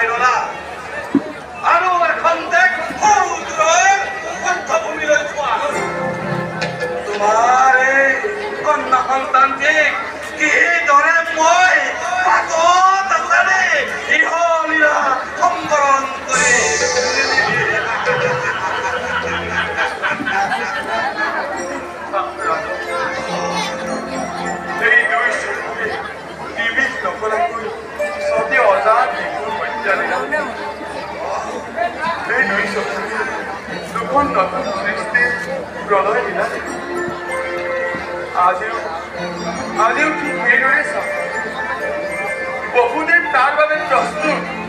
ৰলা আৰু এখন দেশ সৰু দূৰৰ কণ্ঠভূমিলৈ যোৱা তোমাৰ এই কন্যা সন্তানটিক কিদৰে মই পাতত আছাৰে ইহলীলা সম্বৰণ কৰি এই দুই চকুৰে নিমিষ নকৰাকৈ সতি অজান শিশুৰ হত্যাৰে এই দুই চকুৰে দুখন নতুন সৃষ্টিৰ প্ৰলয় দিলা আজিও ঠিক সেইদৰে চাওঁ বহুদেৱ তাৰ বাবে প্ৰস্তুত